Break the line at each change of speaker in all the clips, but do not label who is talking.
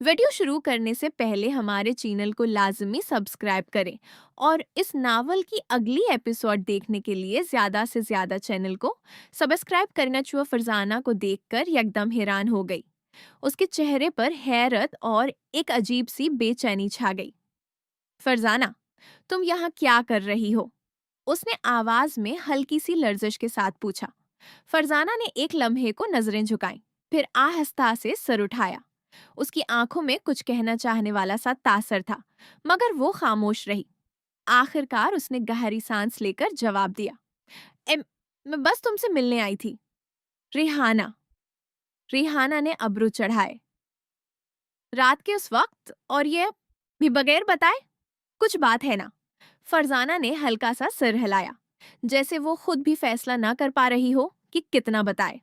Video शुरू करने से पहले हमारे चैनल को लाजमी सब्सक्राइब करें और इस नावल की अगली एपिसोड देखने के लिए ज़्यादा से ज़्यादा चैनल को सब्सक्राइब करना छुआ। फरजाना को देखकर यकदम हैरान हो गई। उसके चेहरे पर हैरत और एक अजीब सी बेचैनी छा गई। फरजाना, तुम यहाँ क्या कर रही हो? उसने आवाज में हल्की सी लर्जिश के साथ पूछा। फरजाना ने एक लम्हे को नजरें झुकाई, फिर आहिस्ता से सर उठाया। उसकी आंखों में कुछ कहना चाहने वाला सा तासर था, मगर वो खामोश रही। आखिरकार उसने गहरी सांस लेकर जवाब दिया, "एम, मैं बस तुमसे मिलने आई थी। रिहाना।" रिहाना ने अब्रू चढ़ाए। रात के उस वक्त, और ये भी बगैर बताए? कुछ बात है ना? फरजाना ने हल्का सा सिर हिलाया, जैसे वो खुद भी फैसला ना कर पा रही हो कि कितना बताए।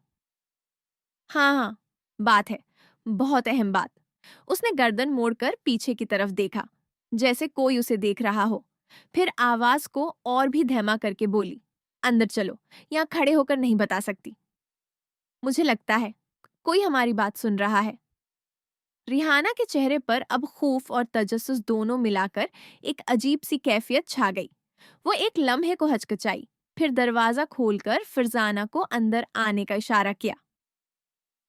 हाँ हाँ, बात है, बहुत अहम बात। उसने गर्दन मोड़कर पीछे की तरफ देखा, जैसे कोई उसे देख रहा हो। फिर आवाज को और भी धीमा करके बोली, "अंदर चलो, यहाँ खड़े होकर नहीं बता सकती।" मुझे लगता है कोई हमारी बात सुन रहा है। रिहाना के चेहरे पर अब खौफ और तजस्सुस दोनों मिलाकर एक अजीब सी कैफियत छा गई। वो एक लम्हे को हचकचाई, फिर दरवाजा खोलकर फरजाना को अंदर आने का इशारा किया।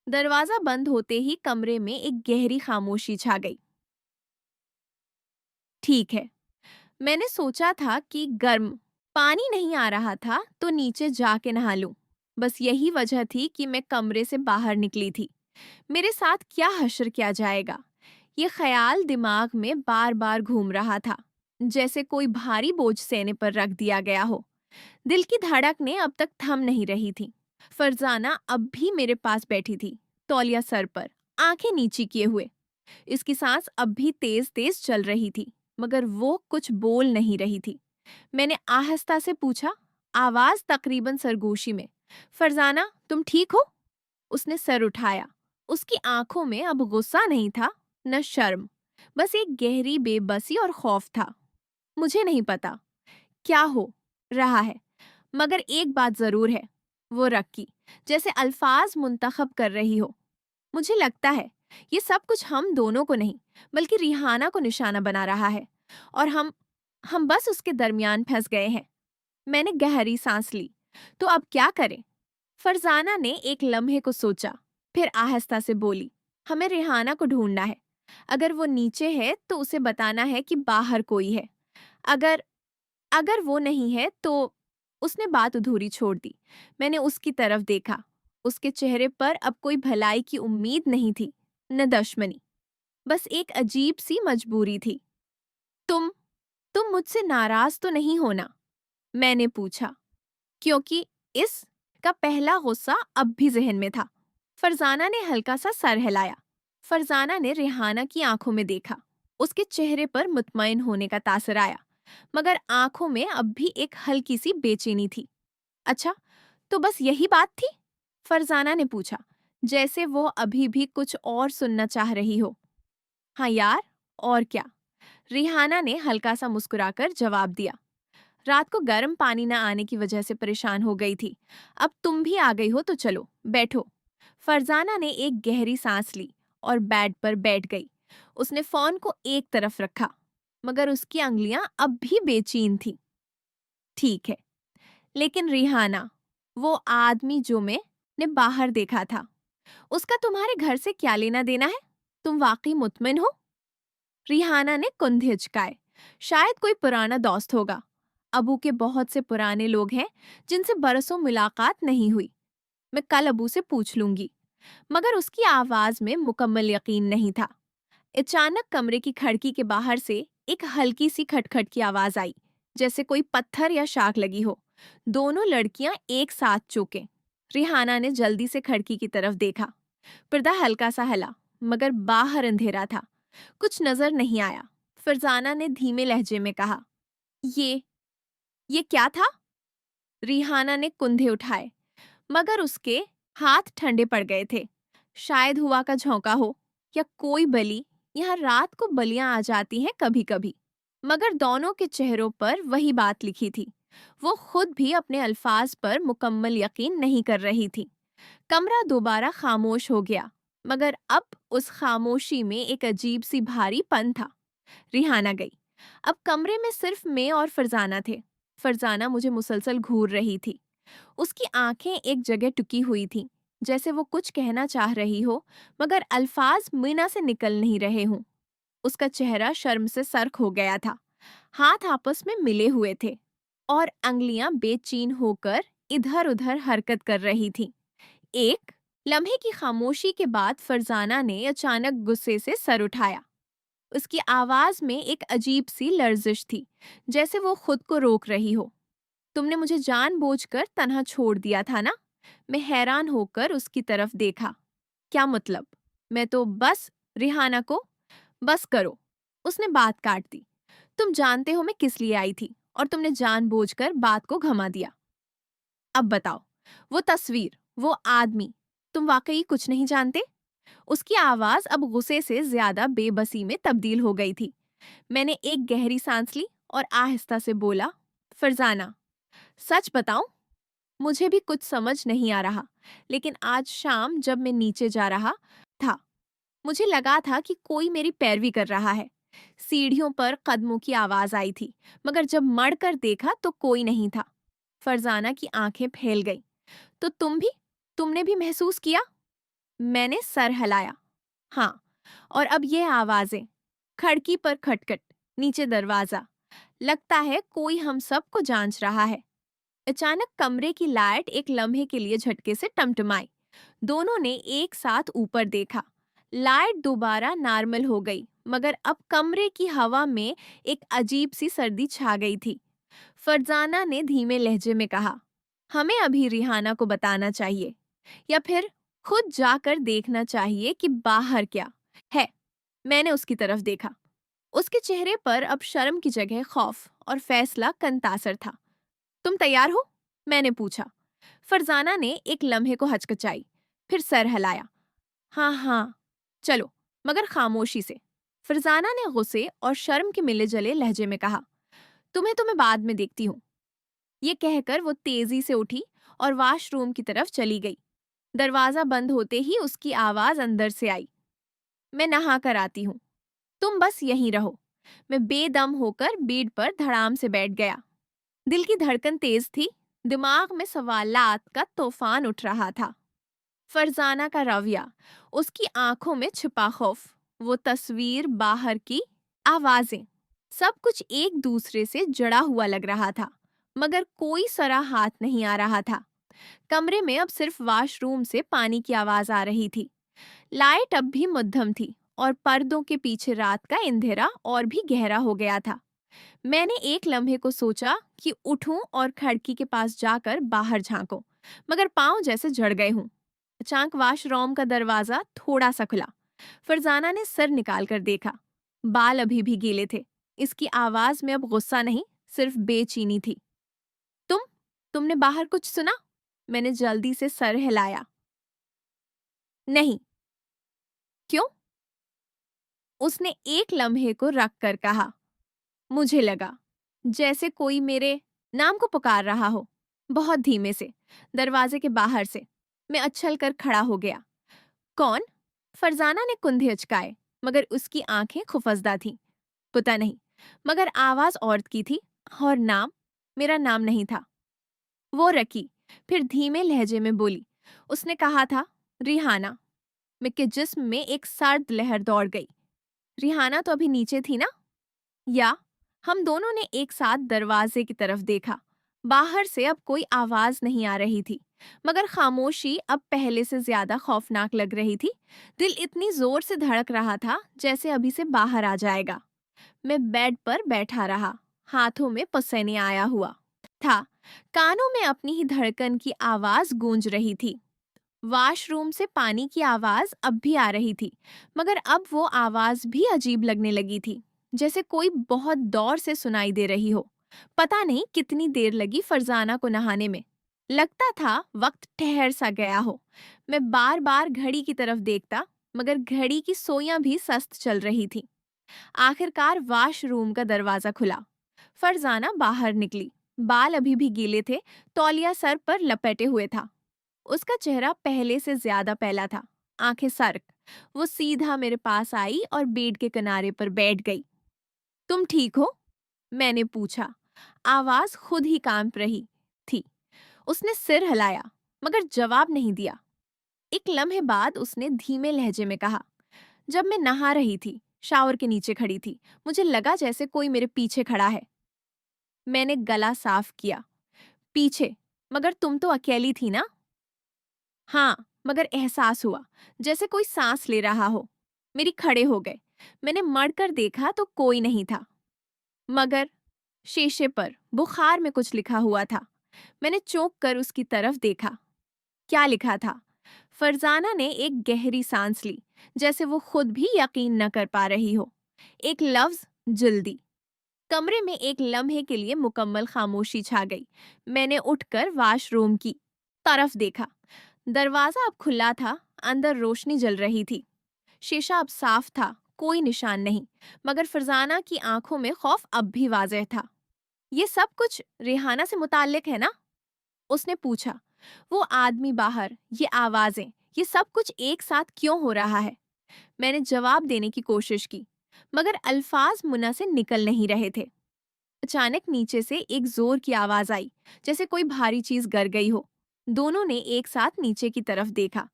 दरवाजा बंद होते ही कमरे में एक गहरी खामोशी छा गई। ठीक है, मैंने सोचा था कि गर्म पानी नहीं आ रहा था तो नीचे जाके नहा लूं। बस यही वजह थी कि मैं कमरे से बाहर निकली थी। मेरे साथ क्या हश्र किया जाएगा, ये ख्याल दिमाग में बार बार घूम रहा था, जैसे कोई भारी बोझ सेने पर रख दिया गया हो। दिल की धड़क ने अब तक थम नहीं रही थी। फरजाना अब भी मेरे पास बैठी थी, तौलिया सर पर, आंखें नीची किए हुए। इसकी सांस अब भी तेज तेज चल रही थी, मगर वो कुछ बोल नहीं रही थी। मैंने आहिस्ता से पूछा, आवाज तकरीबन सरगोशी में, "फरजाना, तुम ठीक हो?" उसने सर उठाया। उसकी आंखों में अब गुस्सा नहीं था, न शर्म, बस एक गहरी बेबसी और खौफ था। मुझे नहीं पता क्या हो रहा है, मगर एक बात जरूर है, वो रखी, जैसे अल्फाज मुंतखब कर रही हो। मुझे लगता है ये सब कुछ हम दोनों को नहीं, बल्कि रिहाना को निशाना बना रहा है, और हम बस उसके दरमियान फंस गए हैं। मैंने गहरी सांस ली। तो अब क्या करें? फरजाना ने एक लम्हे को सोचा, फिर आहिस्ता से बोली, "हमें रिहाना को ढूंढना है। अगर वो नीचे है तो उसे बताना है कि बाहर कोई है। अगर अगर वो नहीं है तो..." उसने बात अधूरी छोड़ दी। मैंने उसकी तरफ देखा। उसके चेहरे पर अब कोई भलाई की उम्मीद नहीं थी, न दुश्मनी, बस एक अजीब सी मजबूरी थी। तुम तुम मुझसे नाराज तो नहीं होना?" मैंने पूछा, क्योंकि इस का पहला गुस्सा अब भी जहन में था। फरजाना ने हल्का सा सर हिलाया। फरजाना ने रेहाना की आंखों में देखा। उसके चेहरे पर मुतमईन होने का तासर आया, मगर आंखों में अब भी एक हल्की सी बेचैनी थी। "अच्छा, तो बस यही बात थी?" फरजाना ने पूछा, जैसे वो अभी भी कुछ और सुनना चाह रही हो। "हाँ यार, और क्या?" रिहाना ने हल्का सा मुस्कुराकर जवाब दिया। "रात को गर्म पानी न आने की वजह से परेशान हो गई थी। अब तुम भी आ गई हो तो चलो, बैठो।" फरजाना ने एक गहरी सांस ली और बेड पर बैठ गई। उसने फोन को एक तरफ रखा, मगर उसकी अंगुलियां अब भी बेचैन थीं। "ठीक है, लेकिन रिहाना, वो आदमी जो मैंने बाहर देखा था, उसका तुम्हारे घर से क्या लेना देना है? तुम वाकई मुतमिन हो?" रिहाना ने कुंधे हिचकाए। "शायद कोई पुराना दोस्त होगा। अबू के बहुत से पुराने लोग हैं जिनसे बरसों मुलाकात नहीं हुई। मैं कल अबू से पूछ लूंगी।" मगर उसकी आवाज में मुकम्मल यकीन नहीं था। अचानक कमरे की खिड़की के बाहर से एक हल्की सी खटखट की आवाज आई, जैसे कोई पत्थर या शाख लगी हो। दोनों लड़कियां एक साथ चौंके। रिहाना ने जल्दी से खिड़की की तरफ देखा। पर्दा हल्का सा हिला, मगर बाहर अंधेरा था, कुछ नजर नहीं आया। फरजाना ने धीमे लहजे में कहा, ये ये क्या था?" रिहाना ने कुंधे उठाए, मगर उसके हाथ ठंडे पड़ गए थे। शायद हुआ का झोंका हो, या कोई बलि। यहाँ रात को बलियां आ जाती हैं कभी कभी। मगर दोनों के चेहरों पर वही बात लिखी थी। वो खुद भी अपने अल्फाज पर मुकम्मल यकीन नहीं कर रही थी। कमरा दोबारा खामोश हो गया। مگر اب اس خاموشی میں ایک عجیب سی بھاری پن تھا۔ ریحانہ گئی۔ اب کمرے میں صرف میں اور فرزانہ تھے۔ فرزانہ مجھے مسلسل گھور رہی تھی۔ اس کی آنکھیں ایک جگہ ٹکی ہوئی تھیں، جیسے وہ کچھ کہنا چاہ رہی ہو مگر الفاظ مینا سے نکل نہیں رہے ہوں۔ اس کا چہرہ شرم سے سرخ ہو گیا تھا، ہاتھ آپس میں ملے ہوئے تھے اور انگلیاں بے چین ہو کر ادھر ادھر حرکت کر رہی تھیں۔ ایک لمحے کی خاموشی کے بعد فرزانہ نے اچانک غصے سے سر اٹھایا۔ اس کی آواز میں ایک عجیب سی لرزش تھی، جیسے وہ خود کو روک رہی ہو۔ تم نے مجھے جان بوجھ کر تنہا چھوڑ دیا تھا نا؟ میں حیران ہو کر اس کی طرف دیکھا۔ کیا مطلب؟ میں تو بس ریحانہ کو بس کرو، اس نے بات کاٹ دی۔ تم جانتے ہو میں کس لیے آئی تھی اور تم نے جان بوجھ کر بات کو گھما دیا۔ اب بتاؤ، وہ تصویر، وہ آدمی، تم واقعی کچھ نہیں جانتے؟ اس کی آواز اب غصے سے زیادہ بے بسی میں تبدیل ہو گئی تھی۔ میں نے ایک گہری سانس لی اور آہستہ سے بولا، فرزانہ، سچ بتاؤں؟ مجھے بھی کچھ سمجھ نہیں آ رہا، لیکن آج شام جب میں نیچے جا رہا تھا، مجھے لگا تھا کہ کوئی میری پیروی کر رہا ہے۔ سیڑھیوں پر قدموں کی آواز آئی تھی، مگر جب مڑ کر دیکھا تو کوئی نہیں تھا۔ فرزانہ کی آنکھیں پھیل گئی۔ تو تم نے بھی محسوس کیا؟ میں نے سر ہلایا۔ ہاں، اور اب یہ آوازیں، کھڑکی پر کھٹکھٹ، نیچے دروازہ، لگتا ہے کوئی ہم سب کو جانچ رہا ہے۔ اچانک کمرے کی لائٹ ایک لمحے کے لیے جھٹکے سے ٹمٹمائی۔ دونوں نے ایک ساتھ اوپر دیکھا۔ لائٹ دوبارہ نارمل ہو گئی، مگر اب کمرے کی ہوا میں ایک عجیب سی سردی چھا گئی تھی۔ فرزانہ نے دھیمے لہجے میں کہا، ہمیں ابھی ریحانہ کو بتانا چاہیے، یا پھر خود جا کر دیکھنا چاہیے کہ باہر کیا ہے۔ میں نے اس کی طرف دیکھا۔ اس کے چہرے پر اب شرم کی جگہ خوف اور فیصلہ کن تاثر تھا۔ تم تیار ہو؟ میں نے پوچھا۔ فرزانہ نے ایک لمحے کو ہچکچائی، پھر سر ہلایا۔ ہاں ہاں، چلو، مگر خاموشی سے۔ فرزانہ نے غصے اور شرم کے ملے جلے لہجے میں کہا، تمہیں تو میں بعد میں دیکھتی ہوں۔ یہ کہہ کر وہ تیزی سے اٹھی اور واش روم کی طرف چلی گئی۔ دروازہ بند ہوتے ہی اس کی آواز اندر سے آئی، میں نہا کر آتی ہوں، تم بس یہیں رہو۔ میں بے دم ہو کر بیڈ پر دھڑام سے بیٹھ گیا۔ دل کی دھڑکن تیز تھی، دماغ میں سوالات کا طوفان اٹھ رہا تھا۔ فرزانہ کا رویہ، اس کی آنکھوں میں چھپا خوف، وہ تصویر، باہر کی آوازیں، سب کچھ ایک دوسرے سے جڑا ہوا لگ رہا تھا، مگر کوئی سرا ہاتھ نہیں آ رہا تھا۔ کمرے میں اب صرف واش روم سے پانی کی آواز آ رہی تھی۔ لائٹ اب بھی مدھم تھی اور پردوں کے پیچھے رات کا اندھیرا اور بھی گہرا ہو گیا تھا۔ میں نے ایک لمحے کو سوچا کہ اٹھوں اور کھڑکی کے پاس جا کر باہر جھانکوں، مگر پاؤں جیسے جڑ گئے ہوں۔ اچانک واش روم کا دروازہ تھوڑا سا کھلا۔ فرزانہ نے سر نکال کر دیکھا۔ بال ابھی بھی گیلے تھے۔ اس کی آواز میں اب غصہ نہیں، صرف بے چینی تھی۔ تم نے باہر کچھ سنا؟ میں نے جلدی سے سر ہلایا۔ نہیں۔ کیوں؟ اس نے ایک لمحے کو رکھ کر کہا۔ مجھے لگا جیسے کوئی میرے نام کو پکار رہا ہو، بہت دھیمے سے، دروازے کے باہر سے۔ میں اچھل کر کھڑا ہو گیا۔ کون؟ فرزانہ نے کندھے اچکائے، مگر اس کی آنکھیں خفزدہ تھیں۔ پتہ نہیں، مگر آواز عورت کی تھی، اور نام میرا نام نہیں تھا۔ وہ رکی، پھر دھیمے لہجے میں بولی۔ اس نے کہا تھا، ریحانہ۔ میں کے جسم میں ایک سرد لہر دوڑ گئی۔ ریحانہ تو ابھی نیچے تھی نا؟ یا ہم دونوں نے ایک ساتھ دروازے کی طرف دیکھا۔ باہر سے اب کوئی آواز نہیں آ رہی تھی، مگر خاموشی اب پہلے سے زیادہ خوفناک لگ رہی تھی۔ دل اتنی زور سے دھڑک رہا تھا جیسے ابھی سے باہر آ جائے گا۔ میں بیڈ پر بیٹھا رہا، ہاتھوں میں پسینے آیا ہوا تھا، کانوں میں اپنی ہی دھڑکن کی آواز گونج رہی تھی۔ واش روم سے پانی کی آواز اب بھی آ رہی تھی، مگر اب وہ آواز بھی عجیب لگنے لگی تھی، جیسے کوئی بہت دور سے سنائی دے رہی ہو۔ پتہ نہیں کتنی دیر لگی فرزانہ کو نہانے میں۔ لگتا تھا وقت ٹھہر سا گیا ہو۔ میں بار بار گھڑی کی طرف دیکھتا، مگر گھڑی کی سوئیاں بھی سست چل رہی تھی۔ آخر کار واش روم کا دروازہ کھلا۔ فرزانہ باہر نکلی۔ بال ابھی بھی گیلے تھے، تولیہ سر پر لپیٹے ہوئے تھا۔ اس کا چہرہ پہلے سے زیادہ پیلا تھا، आंखें सरक। वो सीधा मेरे पास आई और बेड के किनारे पर बैठ गई। तुम ठीक हो? मैंने पूछा। आवाज खुद ही कांप रही थी। उसने सिर हिलाया, मगर जवाब नहीं दिया। एक लम्हे बाद उसने धीमे लहजे में कहा, जब मैं नहा रही थी, शावर के नीचे खड़ी थी, मुझे लगा जैसे कोई मेरे पीछे खड़ा है। मैंने गला साफ किया। पीछे? मगर तुम तो अकेली थी ना? हाँ, मगर एहसास हुआ जैसे कोई सांस ले रहा हो। मेरी खड़े हो गए। मैंने मड़कर देखा तो कोई नहीं था, मगर शीशे पर बुखार में कुछ लिखा हुआ था। मैंने चौंक कर उसकी तरफ देखा। क्या लिखा था? फरजाना ने एक गहरी सांस ली, जैसे वो खुद भी यकीन न कर पा रही हो। एक लफ्ज, जल्दी। कमरे में एक लम्हे के लिए मुकम्मल खामोशी छा गई। मैंने उठकर वॉशरूम की तरफ देखा। दरवाजा अब खुला था, अंदर रोशनी जल रही थी। शीशा अब साफ था, कोई निशान नहीं, मगर फरजाना की आंखों में खौफ अब भी वाज़ेह था। ये सब कुछ रेहाना से मुताल्लिक है ना? उसने पूछा। वो आदमी बाहर, ये आवाजें, ये सब कुछ एक साथ क्यों हो रहा है? मैंने जवाब देने की कोशिश की, मगर अल्फाज मुन्ना से निकल नहीं रहे थे। अचानक नीचे से एक जोर की आवाज आई, जैसे कोई भारी चीज गिर गई हो। दोनों ने एक साथ नीचे की तरफ देखा।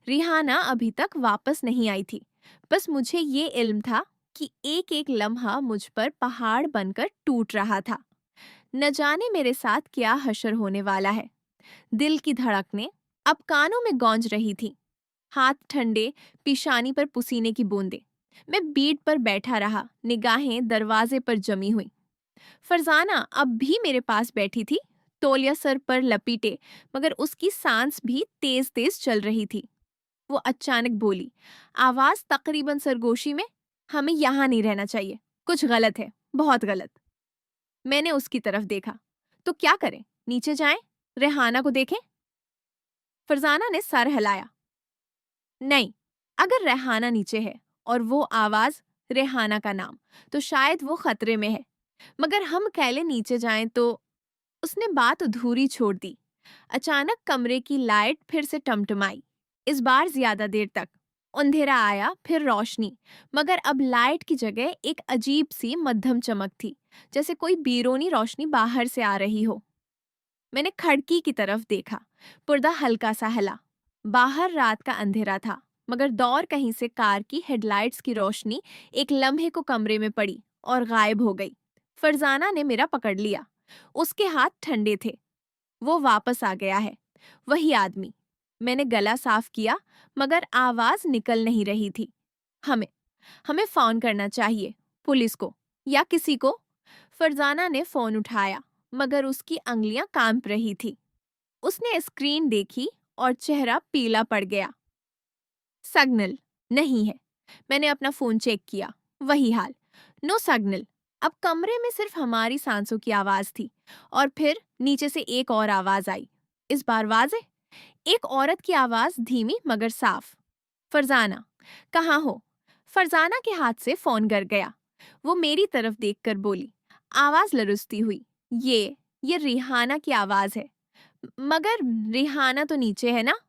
रिहाना अभी तक वापस नहीं आई थी। बस मुझे ये इल्म था कि एक एक लम्हा मुझ पर पहाड़ बनकर टूट रहा था। न जाने मेरे साथ क्या हशर होने वाला है। दिल की धड़कनें अब कानों में गूंज रही थी। हाथ ठंडे, पिशानी पर पसीने की बूंदें। मैं बीट पर बैठा रहा, निगाहें दरवाजे पर जमी हुई। फरजाना अब भी मेरे पास बैठी थी, तौलिया सर पर लपेटे, मगर उसकी सांस भी तेज तेज चल रही थी। वो अचानक बोली, आवाज तकरीबन सरगोशी में, हमें यहाँ नहीं रहना चाहिए, कुछ गलत है, बहुत गलत। मैंने उसकी तरफ देखा। तो क्या करें? नीचे जाएं? रेहाना को देखें? फरजाना ने सर हिलाया। नहीं, अगर रेहाना नीचे है और वो आवाज रेहाना का नाम, तो शायद वो खतरे में है। मगर हम अकेले नीचे जाएं तो? उसने बात अधूरी छोड़ दी। अचानक कमरे की लाइट फिर से टमटमाई, इस बार ज्यादा देर तक। अंधेरा आया, फिर रोशनी, मगर अब लाइट की जगह एक अजीब सी मध्यम चमक थी, जैसे कोई बीरोनी रोशनी बाहर से आ रही हो। मैंने खिड़की की तरफ देखा। पर्दा हल्का सा हिला। बाहर रात का अंधेरा था, मगर दौर कहीं से कार की हेडलाइट्स की रोशनी एक लम्हे को कमरे में पड़ी और गायब हो गई। फरजाना ने मेरा पकड़ लिया। उसके हाथ ठंडे थे। वो वापस आ गया है, वही आदमी। मैंने गला साफ किया, मगर आवाज निकल नहीं रही थी। हमें हमें फोन करना चाहिए, पुलिस को या किसी को। फरजाना ने फोन उठाया, मगर उसकी अंगलियां कांप रही थी। उसने स्क्रीन देखी और चेहरा पीला पड़ गया। सिग्नल नहीं है। मैंने अपना फोन चेक किया, वही हाल, नो सिग्नल। अब कमरे में सिर्फ हमारी सांसों की आवाज थी, और फिर नीचे से एक और आवाज आई, इस बार वाजे, एक औरत की आवाज, धीमी मगर साफ। फरजाना, कहाँ हो? फरजाना के हाथ से फोन गिर गया। वो मेरी तरफ देखकर बोली, आवाज लरुसती हुई, ये रिहाना की आवाज है। मगर रिहाना तो नीचे है ना?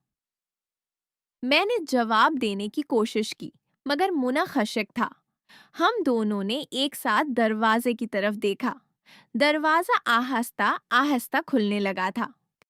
मैंने जवाब देने की कोशिश की, मगर मुना खशक था। हम दोनों ने एक साथ दरवाजे की तरफ देखा। दरवाजा आहिस्ता आहिस्ता खुलने लगा था।